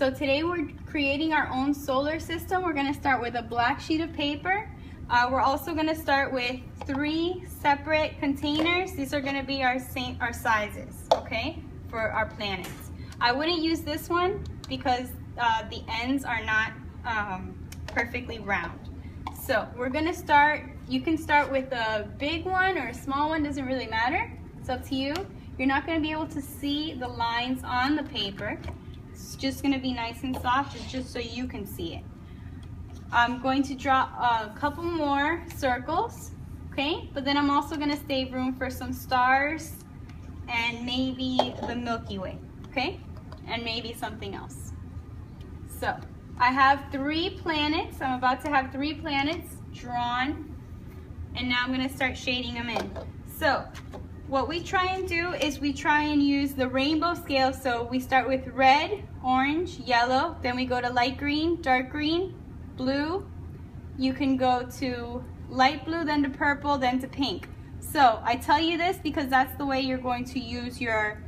So today we're creating our own solar system. We're gonna start with a black sheet of paper. We're also gonna start with 3 separate containers. These are gonna be our sizes, okay, for our planets. I wouldn't use this one because the ends are not perfectly round. So we're gonna start, you can start with a big one or a small one, doesn't really matter. It's up to you. You're not gonna be able to see the lines on the paper. It's just gonna be nice and soft, just so you can see it. I'm going to draw a couple more circles, okay? But then I'm also gonna save room for some stars and maybe the Milky Way, okay? And maybe something else. So I have 3 planets. I'm about to have 3 planets drawn, and now I'm gonna start shading them in. So what we try and do is we try and use the rainbow scale. So we start with red, orange, yellow, then we go to light green, dark green, blue. You can go to light blue, then to purple, then to pink. So I tell you this because that's the way you're going to use your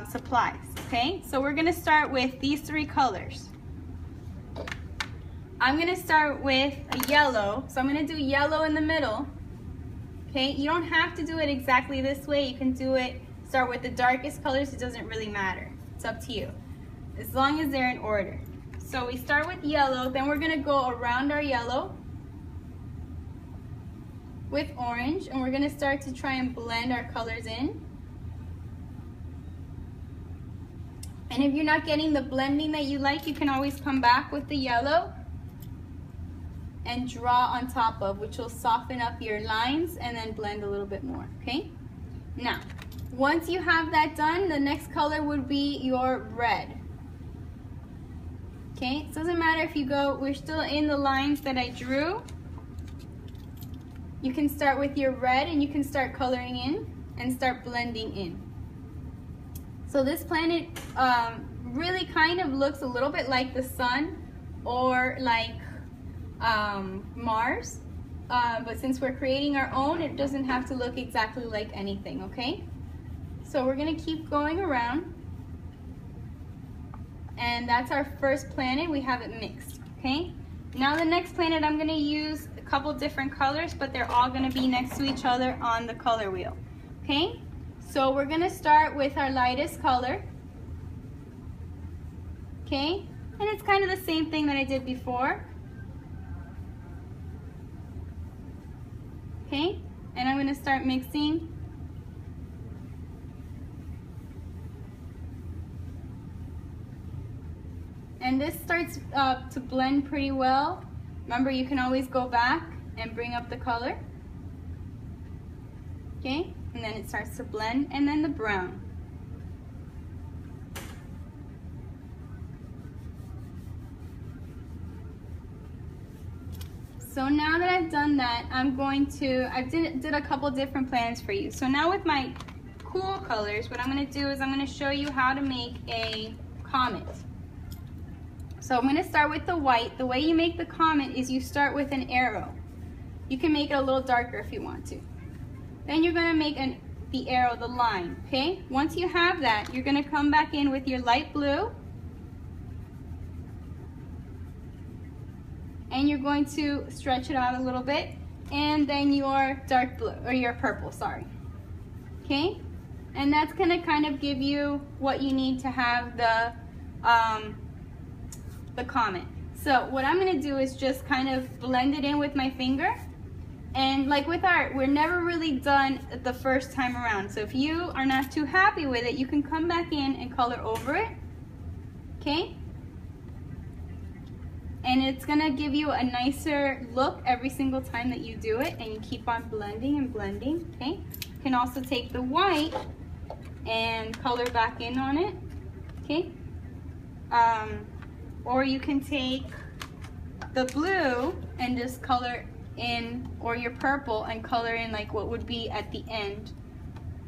supplies, okay? So we're gonna start with these 3 colors. I'm gonna start with a yellow. So I'm gonna do yellow in the middle. Okay, you don't have to do it exactly this way. You can do it, start with the darkest colors. It doesn't really matter. It's up to you, as long as they're in order. So we start with yellow, then we're gonna go around our yellow with orange, and we're gonna start to try and blend our colors in. And if you're not getting the blending that you like, you can always come back with the yellow and draw on top of, which will soften up your lines and then blend a little bit more, okay? Now, once you have that done, the next color would be your red. Okay, it doesn't matter if you go, we're still in the lines that I drew. You can start with your red and you can start coloring in and start blending in. So this planet really kind of looks a little bit like the sun or like Mars, but since we're creating our own, it doesn't have to look exactly like anything, okay? So we're gonna keep going around, and that's our first planet. We have it mixed, okay? Now the next planet, I'm gonna use a couple different colors, but they're all gonna be next to each other on the color wheel, okay? So we're gonna start with our lightest color, okay? And it's kind of the same thing that I did before. Okay, and I'm going to start mixing. And this starts to blend pretty well. Remember, you can always go back and bring up the color. Okay, and then it starts to blend, and then the brown. So now that I've done that, I'm going to, I did a couple different planets for you. So now with my cool colors, what I'm gonna do is I'm gonna show you how to make a comet. So I'm gonna start with the white. The way you make the comet is you start with an arrow. You can make it a little darker if you want to. Then you're gonna make the arrow, the line, okay? Once you have that, you're gonna come back in with your light blue, and you're going to stretch it out a little bit, and then your dark blue, or your purple, sorry. Okay? And that's gonna kind of give you what you need to have the comet. So what I'm gonna do is just kind of blend it in with my finger. And like with art, we're never really done the first time around. So if you are not too happy with it, you can come back in and color over it, okay? And it's gonna give you a nicer look every single time that you do it, and you keep on blending and blending, okay? You can also take the white and color back in on it, okay? Or you can take the blue and just color in, or your purple and color in like what would be at the end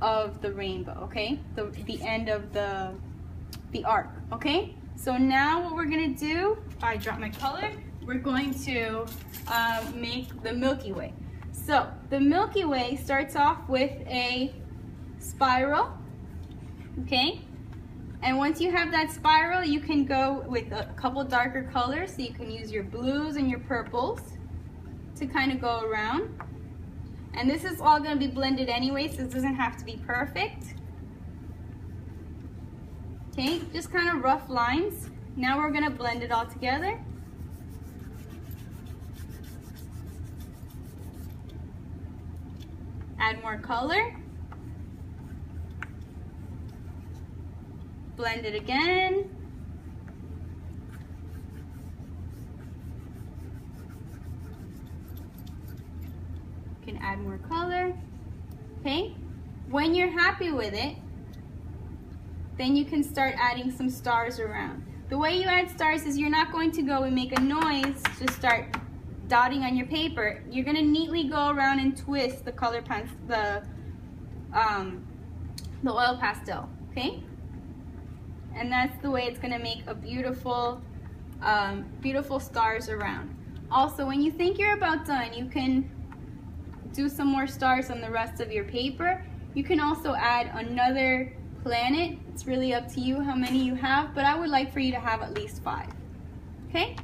of the rainbow, okay? The end of the arc, okay? So now what we're gonna do, I dropped my color, we're going to make the Milky Way. So the Milky Way starts off with a spiral, okay? And once you have that spiral, you can go with a couple darker colors. So you can use your blues and your purples to kind of go around. And this is all going to be blended anyway, so this doesn't have to be perfect. Okay, just kind of rough lines. Now we're going to blend it all together. Add more color. Blend it again. You can add more color. Okay, when you're happy with it, then you can start adding some stars around. The way you add stars is you're not going to go and make a noise to start dotting on your paper. You're going to neatly go around and twist the color the oil pastel, okay? And that's the way it's going to make a beautiful, beautiful stars around. Also, when you think you're about done, you can do some more stars on the rest of your paper. You can also add another planet. It's really up to you how many you have, but I would like for you to have at least 5. Okay?